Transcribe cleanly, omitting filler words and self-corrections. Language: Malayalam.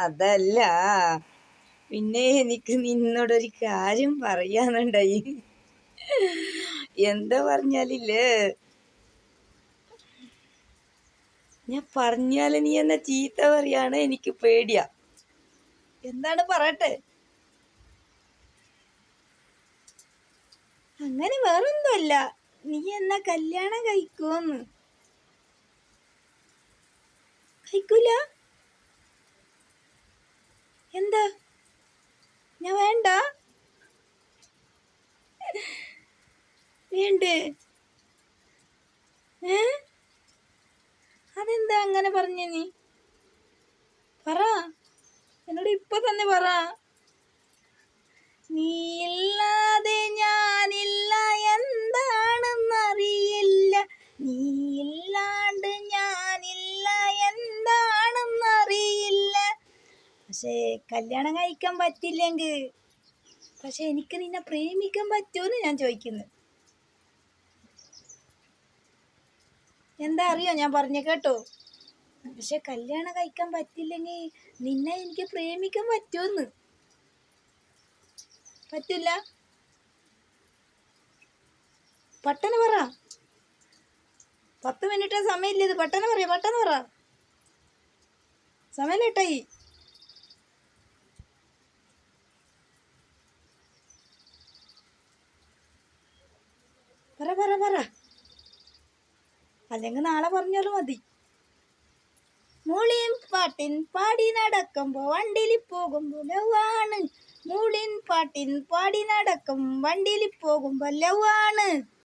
അതല്ല, പിന്നെ എനിക്ക് നിന്നോടൊരു കാര്യം പറയാനുണ്ടായി. എന്താ പറഞ്ഞാലില്ലേ, ഞാൻ പറഞ്ഞാല് നീ എന്നെ ചീത്ത പറയാണ്, എനിക്ക് പേടിയാ. എന്താണ് പറയട്ടെ? അങ്ങനെ വേറൊന്നുമല്ല, നീ എന്നെ കല്യാണം കഴിക്കുമെന്ന്. കഴിക്കൂല? എന്താ? ഞാൻ വേണ്ട? വേണ്ടേ? ഏ? അതെന്താ അങ്ങനെ പറഞ്ഞ? നീ പറ, എന്നോട് ഇപ്പൊ തന്നെ പറ. നീയില്ലാതെ ഞാനില്ല, എന്താണെന്നറിയില്ല. നീയില്ലാണ്ട് ഞാനില്ല, എന്താണെന്നറിയില്ല. പക്ഷേ കല്യാണം കഴിക്കാൻ പറ്റില്ലെങ്കിൽ, പക്ഷെ എനിക്ക് നിന്നെ പ്രേമിക്കാൻ പറ്റുമെന്ന് ഞാൻ ചോദിക്കുന്നു. എന്താ അറിയോ ഞാൻ പറഞ്ഞ കേട്ടോ? പക്ഷെ കല്യാണം കഴിക്കാൻ പറ്റില്ലെങ്കിൽ നിന്നെ എനിക്ക് പ്രേമിക്കാൻ പറ്റുമെന്ന്. പറ്റില്ല? പെട്ടെന്ന് പറ. 10 മിനിറ്റ് സമയമില്ല, ഇത് പെട്ടെന്ന് പറയാ, പെട്ടെന്ന് പറ. സമയം ലേട്ടായി. പറ പറ പറ, അല്ലെങ്കിൽ നാളെ പറഞ്ഞാലും മതി. മൂളിൻ പാട്ടിൻ പാടി നടക്കുമ്പോ വണ്ടിയിൽ പോകുമ്പോ ലവാണ്. മൂളിൻ പാട്ടിൻ പാടി നടക്കും വണ്ടിയിൽ പോകുമ്പോ ലവാണ്.